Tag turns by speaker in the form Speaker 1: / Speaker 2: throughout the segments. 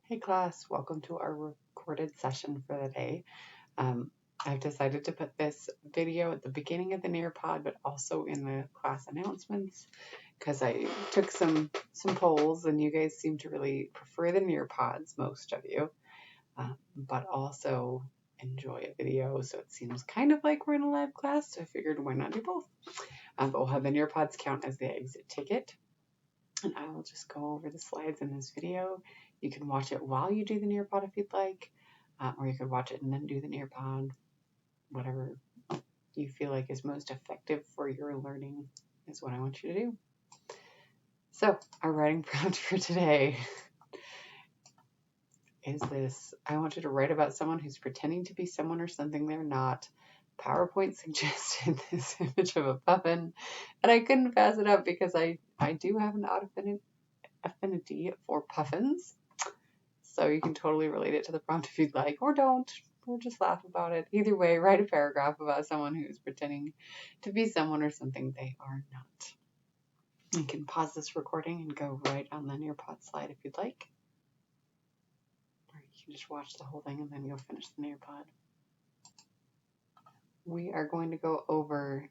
Speaker 1: Hey class, welcome to our recorded session for the day. I've decided to put this video at the beginning of the Nearpod, but also in the class announcements because I took some polls and you guys seem to really prefer the Nearpods, most of you, but also enjoy a video. So it seems kind of like we're in a live class, so I figured why not do both. But we'll have the Nearpods count as the exit ticket. And I will just go over the slides in this video. You can watch it while you do the Nearpod if you'd like, or you could watch it and then do the Nearpod. Whatever you feel like is most effective for your learning is what I want you to do. So our writing prompt for today is this. I want you to write about someone who's pretending to be someone or something they're not. PowerPoint suggested this image of a puffin, and I couldn't pass it up because I do have an odd affinity for puffins. So you can totally relate it to the prompt if you'd like, or don't, or just laugh about it. Either way, write a paragraph about someone who's pretending to be someone or something they are not. You can pause this recording and go right on the Nearpod slide if you'd like. Or you can just watch the whole thing and then you'll finish the Nearpod. We are going to go over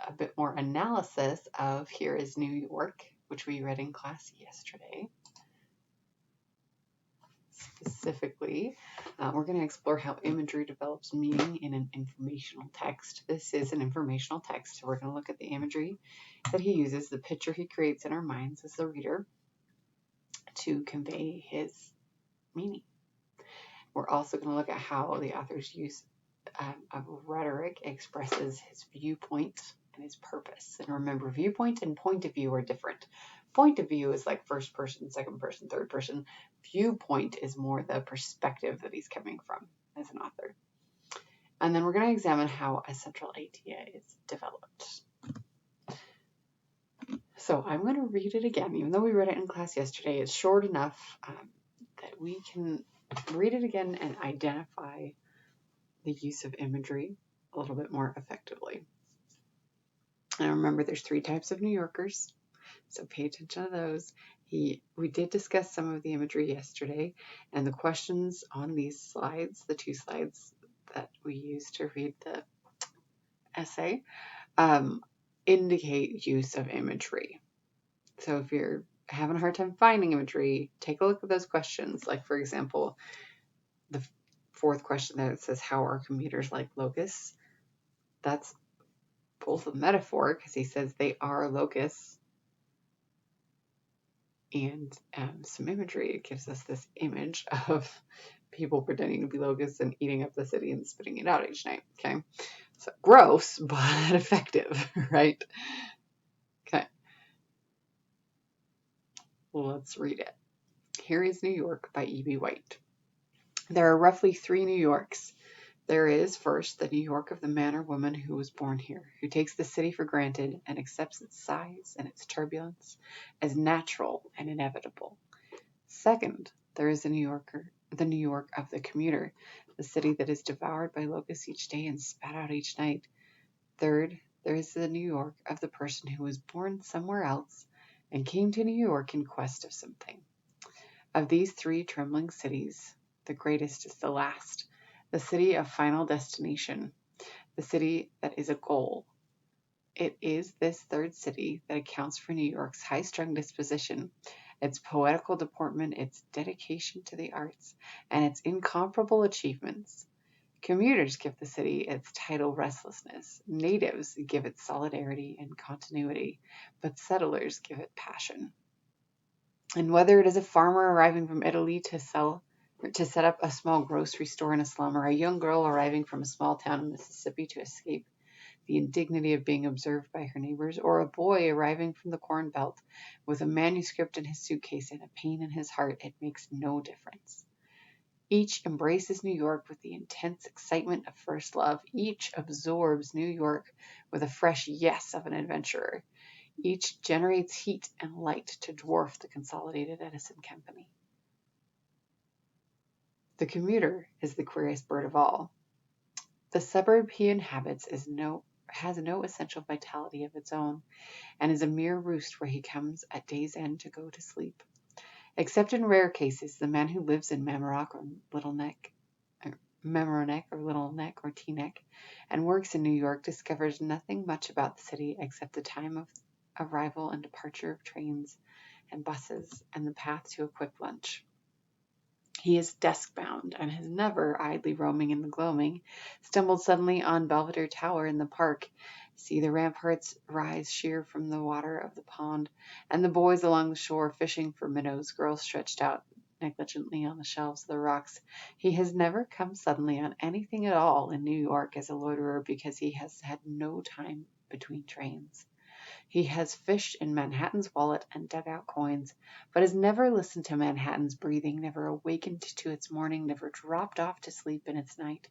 Speaker 1: a bit more analysis of Here is New York, which we read in class yesterday. Specifically, we're going to explore how imagery develops meaning in an informational text. This is an informational text, so we're going to look at the imagery that he uses, the picture he creates in our minds as the reader to convey his meaning. We're also going to look at how the author's use of rhetoric expresses his viewpoint and his purpose. And remember, viewpoint and point of view are different. Point of view is like first person, second person, third person. Viewpoint is more the perspective that he's coming from as an author. And then we're going to examine how a central idea is developed. So I'm going to read it again, even though we read it in class yesterday. It's short enough that we can read it again and identify the use of imagery a little bit more effectively. And remember, there's 3 types of New Yorkers, so pay attention to those. We did discuss some of the imagery yesterday, and the questions on these slides, the 2 slides that we used to read the essay, indicate use of imagery. So if you're having a hard time finding imagery, take a look at those questions. Like, for example, the 4th question that says, how are commuters like locusts? That's both a metaphor, because he says they are locusts, and some imagery. It gives us this image of people pretending to be locusts and eating up the city and spitting it out each night. Okay, so gross, but effective, right? Okay, well, let's read it. Here is New York by E.B. White. There are roughly 3 New Yorks. There is, first, the New York of the man or woman who was born here, who takes the city for granted and accepts its size and its turbulence as natural and inevitable. Second, there is the New York of the commuter, the city that is devoured by locusts each day and spat out each night. Third, there is the New York of the person who was born somewhere else and came to New York in quest of something. Of these 3 trembling cities, the greatest is the last, the city of final destination, the city that is a goal. It is this 3rd city that accounts for New York's high-strung disposition, its poetical deportment, its dedication to the arts, and its incomparable achievements. Commuters give the city its tidal restlessness. Natives give it solidarity and continuity, but settlers give it passion. And whether it is a farmer arriving from Italy to set up a small grocery store in a slum, or a young girl arriving from a small town in Mississippi to escape the indignity of being observed by her neighbors, or a boy arriving from the Corn Belt with a manuscript in his suitcase and a pain in his heart, it makes no difference. Each embraces New York with the intense excitement of first love. Each absorbs New York with a fresh yes of an adventurer. Each generates heat and light to dwarf the consolidated Edison Company. The commuter is the queerest bird of all. The suburb he inhabits has no essential vitality of its own, and is a mere roost where he comes at day's end to go to sleep. Except in rare cases, the man who lives in Mamaroneck or Little Neck, or Mamaroneck or Little Neck or Teaneck, and works in New York discovers nothing much about the city except the time of arrival and departure of trains and buses and the path to a quick lunch. He is desk-bound, and has never, idly roaming in the gloaming, stumbled suddenly on Belvedere Tower in the park, see the ramparts rise sheer from the water of the pond, and the boys along the shore fishing for minnows, girls stretched out negligently on the shelves of the rocks. He has never come suddenly on anything at all in New York as a loiterer because he has had no time between trains. He has fished in Manhattan's wallet and dug out coins, but has never listened to Manhattan's breathing, never awakened to its morning, never dropped off to sleep in its night.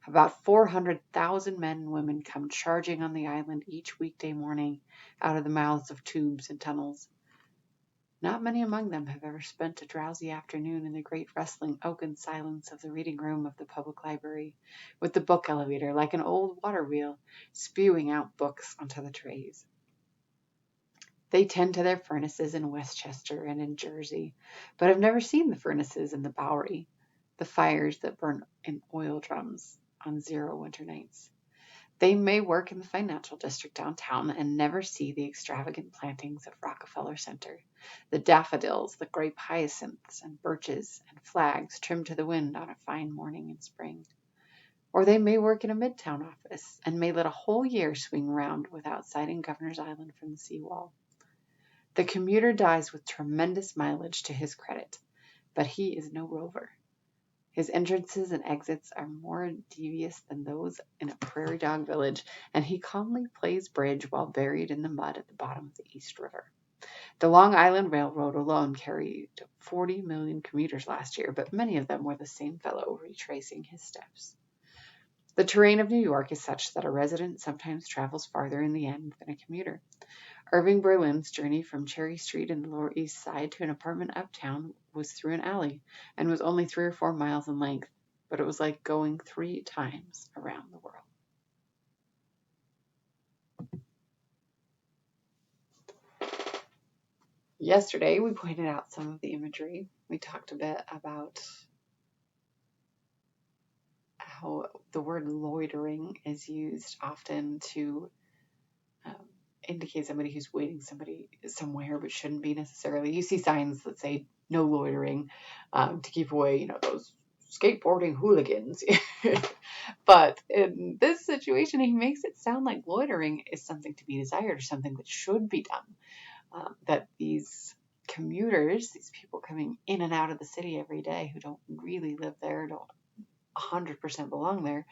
Speaker 1: About 400,000 men and women come charging on the island each weekday morning out of the mouths of tubes and tunnels. Not many among them have ever spent a drowsy afternoon in the great rustling oaken silence of the reading room of the public library, with the book elevator, like an old water wheel, spewing out books onto the trays. They tend to their furnaces in Westchester and in Jersey, but have never seen the furnaces in the Bowery, the fires that burn in oil drums on 0 winter nights. They may work in the financial district downtown and never see the extravagant plantings of Rockefeller Center, the daffodils, the grape hyacinths and birches and flags trimmed to the wind on a fine morning in spring. Or they may work in a midtown office and may let a whole year swing round without sighting Governor's Island from the seawall. The commuter dies with tremendous mileage to his credit, but he is no rover. His entrances and exits are more devious than those in a prairie dog village, and he calmly plays bridge while buried in the mud at the bottom of the East River. The Long Island Railroad alone carried 40 million commuters last year, but many of them were the same fellow retracing his steps. The terrain of New York is such that a resident sometimes travels farther in the end than a commuter. Irving Berlin's journey from Cherry Street in the Lower East Side to an apartment uptown was through an alley and was only 3 or 4 miles in length, but it was like going 3 times around the world. Yesterday, we pointed out some of the imagery. We talked a bit about how the word loitering is used often to indicate somebody who's waiting somebody somewhere but shouldn't be necessarily. You see signs that say no loitering to keep away, those skateboarding hooligans. But in this situation, he makes it sound like loitering is something to be desired or something that should be done. That these commuters, these people coming in and out of the city every day who don't really live there, don't 100% belong there,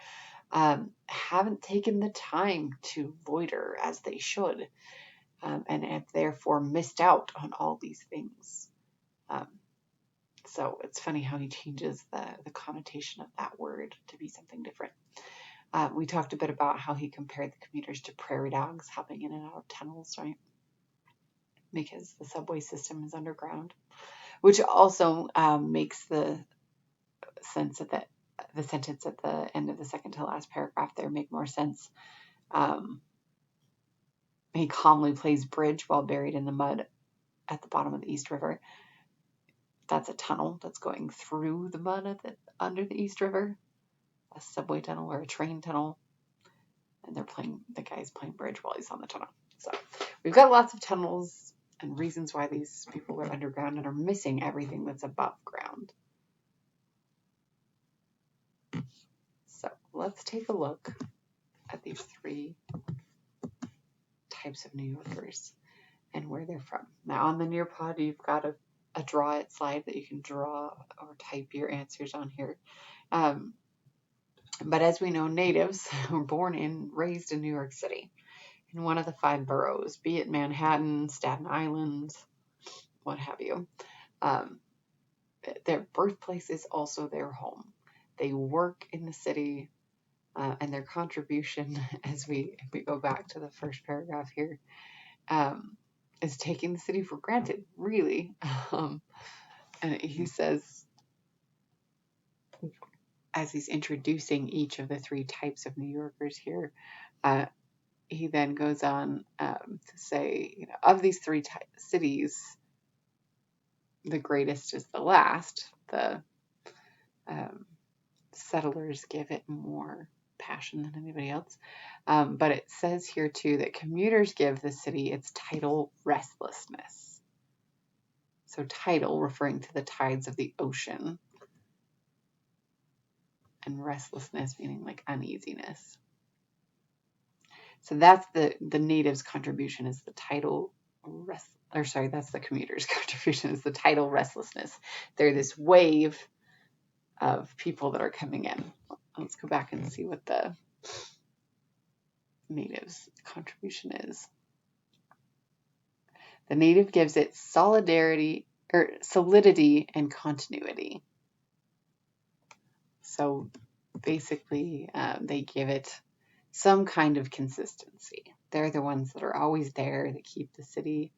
Speaker 1: haven't taken the time to loiter as they should, and have therefore missed out on all these things. So it's funny how he changes the connotation of that word to be something different. We talked a bit about how he compared the commuters to prairie dogs hopping in and out of tunnels, right? Because the subway system is underground, which also makes the sense that the sentence at the end of the second to last paragraph there make more sense. He calmly plays bridge while buried in the mud at the bottom of the East River. That's a tunnel that's going through the mud under the East River, a subway tunnel or a train tunnel, and the guy's playing bridge while he's on the tunnel. So we've got lots of tunnels and reasons why these people are underground and are missing everything that's above ground. So let's take a look at these 3 types of New Yorkers and where they're from. Now on the Nearpod, you've got a draw it slide that you can draw or type your answers on here. But as we know, natives were born and raised in New York City, in one of the 5 boroughs, be it Manhattan, Staten Island, what have you. Their birthplace is also their home. They work in the city, and their contribution, as we go back to the first paragraph here, is taking the city for granted, really. And he says, as he's introducing each of the 3 types of New Yorkers here, he then goes on to say, of these 3 cities, the greatest is the last. The settlers give it more passion than anybody else. But it says here too that commuters give the city its tidal restlessness. So tidal referring to the tides of the ocean, and restlessness meaning like uneasiness. So that's the natives' contribution is the tidal that's the commuters' contribution is the tidal restlessness. They're this wave of people that are coming in. Let's go back and see what the natives' contribution is. The native gives it solidity and continuity. So basically, they give it some kind of consistency. They're the ones that are always there that keep the city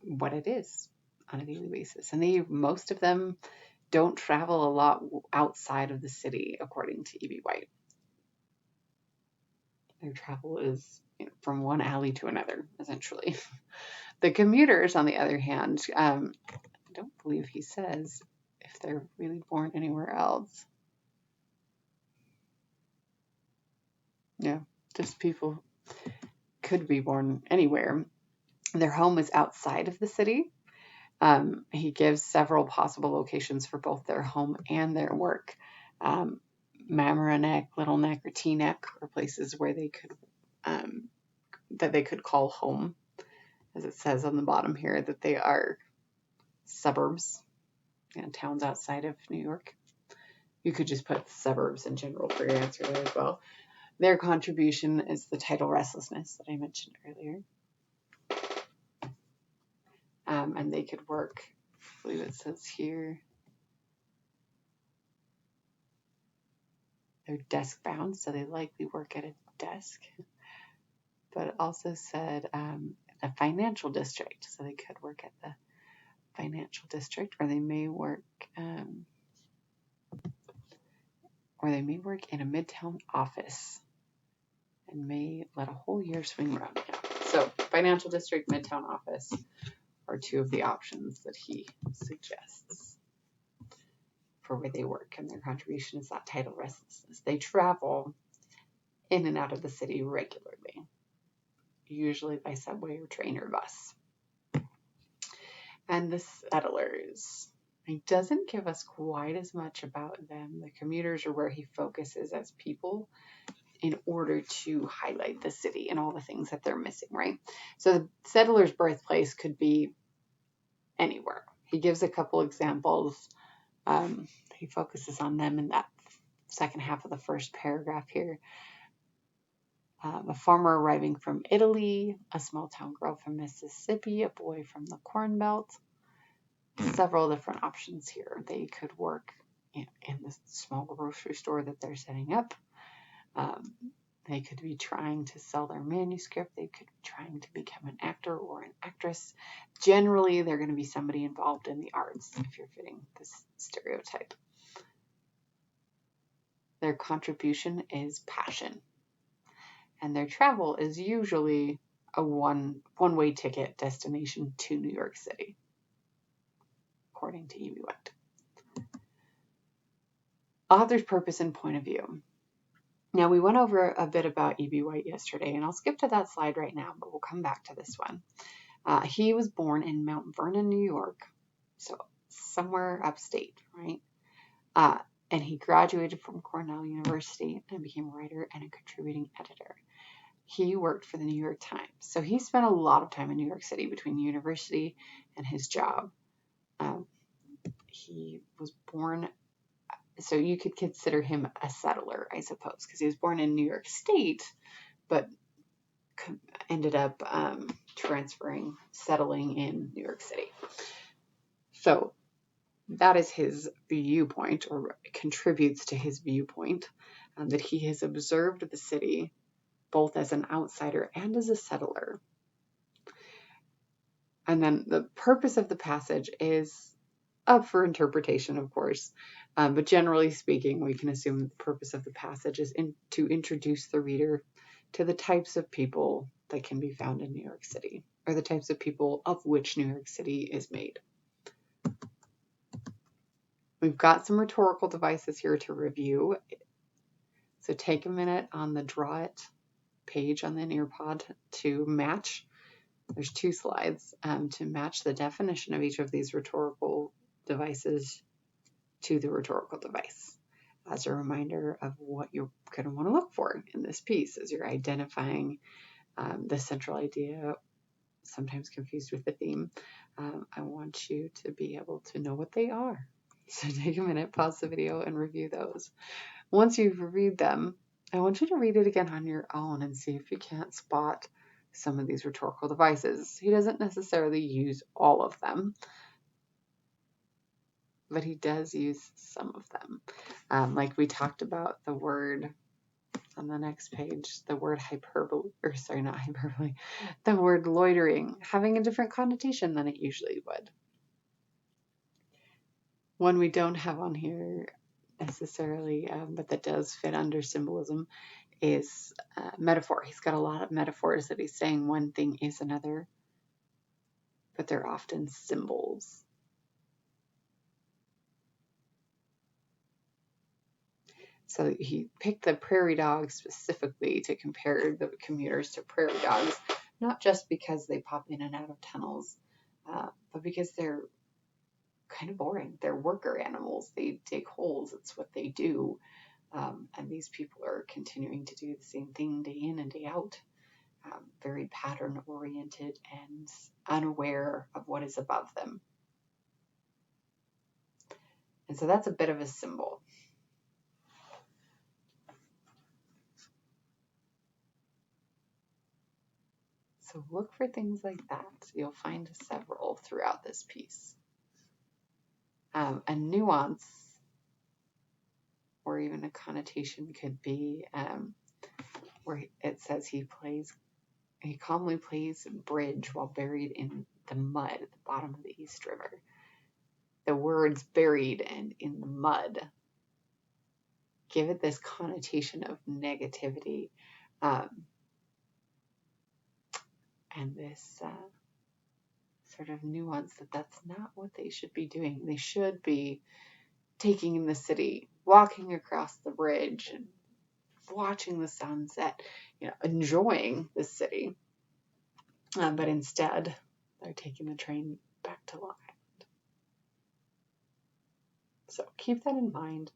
Speaker 1: what it is on a daily basis. And most of them don't travel a lot outside of the city, according to E.B. White. Their travel is from one alley to another, essentially. The commuters, on the other hand, I don't believe he says if they're really born anywhere else. Yeah, just people could be born anywhere. Their home is outside of the city. He gives several possible locations for both their home and their work. Mamaroneck, Little Neck, or Teaneck are places where they could that they could call home, as it says on the bottom here, that they are suburbs, towns outside of New York. You could just put suburbs in general for your answer there as well. Their contribution is the tidal restlessness that I mentioned earlier. And they could work, I believe it says here, they're desk bound, so they likely work at a desk. But it also said a financial district, so they could work at the financial district, or they may work in a midtown office and may let a whole year swing around. So financial district, midtown office are two of the options that he suggests for where they work, and their contribution is that tidal restlessness. They travel in and out of the city regularly, usually by subway or train or bus. And the settlers, he doesn't give us quite as much about them. The commuters are where he focuses as people in order to highlight the city and all the things that they're missing, right? So the settler's birthplace could be anywhere. He gives a couple examples. He focuses on them in that second half of the first paragraph here. A farmer arriving from Italy, a small town girl from Mississippi, a boy from the Corn Belt. Several different options here. They could work in the small grocery store that they're setting up. They could be trying to sell their manuscript. They could be trying to become an actor or an actress. Generally, they're going to be somebody involved in the arts, if you're fitting this stereotype. Their contribution is passion. And their travel is usually a one-way ticket destination to New York City, according to E.B. White. Author's purpose and point of view. Now, we went over a bit about E.B. White yesterday, and I'll skip to that slide right now, but we'll come back to this one. He was born in Mount Vernon, New York, so somewhere upstate, right? And he graduated from Cornell University and became a writer and a contributing editor. He worked for the New York Times, so he spent a lot of time in New York City between university and his job. He was born, so you could consider him a settler, I suppose, because he was born in New York State, but ended up settling in New York City. So that is his viewpoint, or contributes to his viewpoint, that he has observed the city both as an outsider and as a settler. And then the purpose of the passage is up for interpretation, of course, but generally speaking, we can assume that the purpose of the passage is to introduce the reader to the types of people that can be found in New York City. are the types of people of which New York City is made. We've got some rhetorical devices here to review. So take a minute on the Draw It page on the Nearpod to match. There's 2 slides to match the definition of each of these rhetorical devices to the rhetorical device as a reminder of what you're going to want to look for in this piece as you're identifying the central idea, sometimes confused with the theme. I want you to be able to know what they are. So take a minute, pause the video, and review those. Once you've reviewed them, I want you to read it again on your own and see if you can't spot some of these rhetorical devices. He doesn't necessarily use all of them, but he does use some of them. Like we talked about the word on the next page, the word hyperbole, or sorry, not hyperbole, the word loitering, having a different connotation than it usually would. One we don't have on here necessarily, but that does fit under symbolism, is metaphor. He's got a lot of metaphors that he's saying one thing is another, but they're often symbols. So he picked the prairie dogs specifically to compare the commuters to prairie dogs, not just because they pop in and out of tunnels, but because they're kind of boring. They're worker animals. They dig holes. It's what they do. And these people are continuing to do the same thing day in and day out, very pattern oriented and unaware of what is above them. And so that's a bit of a symbol. So look for things like that. You'll find several throughout this piece. A nuance or even a connotation could be where it says he calmly plays bridge while buried in the mud at the bottom of the East River. The words buried and in the mud give it this connotation of negativity and this sort of nuance that that's not what they should be doing. They should be taking in the city, walking across the bridge and watching the sunset, enjoying the city. But instead, they're taking the train back to Long Island. So keep that in mind.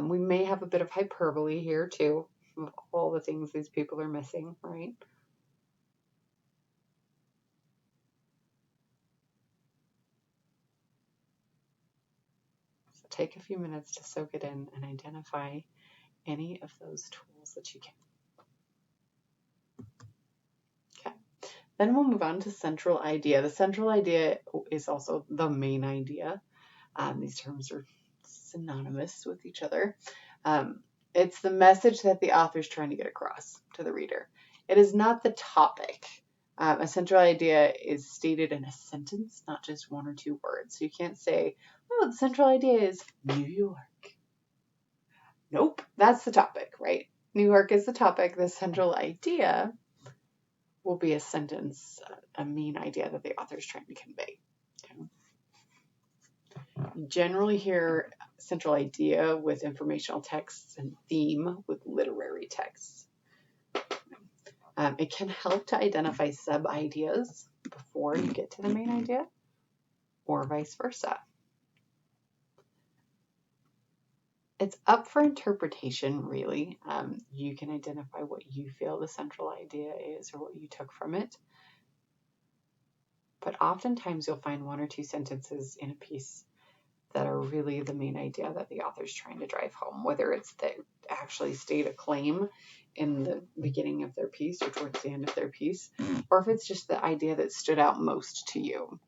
Speaker 1: We may have a bit of hyperbole here too, of all the things these people are missing, right? So take a few minutes to soak it in and identify any of those tools that you can. Okay, then we'll move on to central idea. The central idea is also the main idea. These terms are synonymous with each other. It's the message that the author is trying to get across to the reader. It is not the topic. A central idea is stated in a sentence, not just 1 or 2 words. So you can't say, oh, the central idea is New York. Nope, that's the topic, right? New York is the topic. The central idea will be a sentence, a main idea that the author is trying to convey. Okay. You generally hear central idea with informational texts and theme with literary texts. It can help to identify sub-ideas before you get to the main idea, or vice versa. It's up for interpretation, really. You can identify what you feel the central idea is or what you took from it. But oftentimes you'll find 1 or 2 sentences in a piece that are really the main idea that the author's trying to drive home, whether it's they actually state a claim in the beginning of their piece or towards the end of their piece, or if it's just the idea that stood out most to you.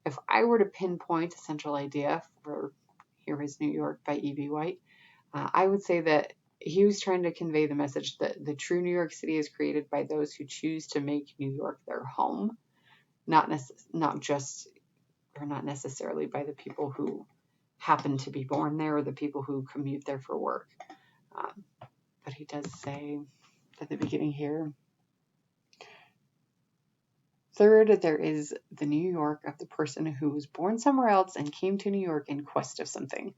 Speaker 1: If I were to pinpoint a central idea for Here is New York by E.B. White, I would say that he was trying to convey the message that the true New York City is created by those who choose to make New York their home, not necessarily by the people who happen to be born there or the people who commute there for work. But he does say at the beginning here, Third, there is the New York of the person who was born somewhere else and came to New York in quest of something.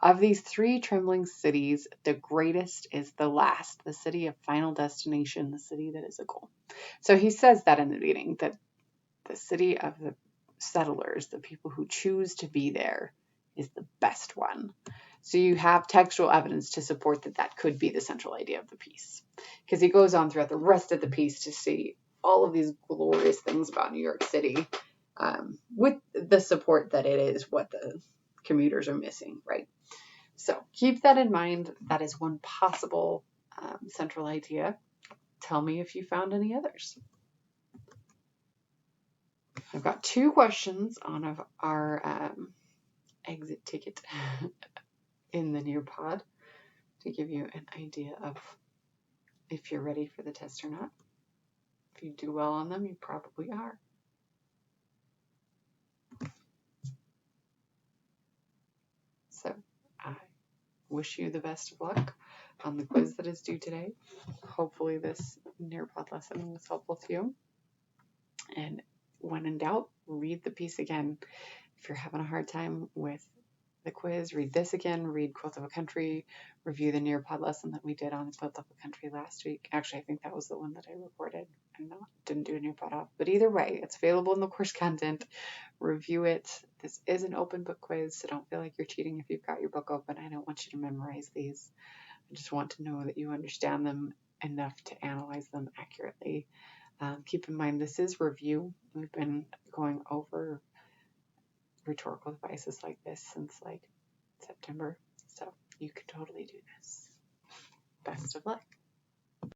Speaker 1: Of these three trembling cities, the greatest is the last, the city of final destination, the city that is a goal. So he says that in the beginning, that the city of the settlers, the people who choose to be there, is the best one. So you have textual evidence to support that that could be the central idea of the piece. Because he goes on throughout the rest of the piece to see all of these glorious things about New York City, with the support that it is what the commuters are missing, right? So keep that in mind. That is one possible central idea. Tell me if you found any others. I've got 2 questions on our exit ticket in the Nearpod to give you an idea of if you're ready for the test or not. If you do well on them, you probably are. So I wish you the best of luck on the quiz that is due today. Hopefully this Nearpod lesson was helpful to you. And when in doubt, read the piece again. If you're having a hard time with the quiz, read this again, read Quilt of a Country, review the Nearpod lesson that we did on Quilt of a Country last week. Actually, I think that was the one that I recorded and didn't do a Nearpod off. But either way, it's available in the course content. Review it. This is an open book quiz, so don't feel like you're cheating if you've got your book open. I don't want you to memorize these. I just want to know that you understand them enough to analyze them accurately. Keep in mind, this is review. We've been going over rhetorical devices like this since like September, so you can totally do this. Best of luck.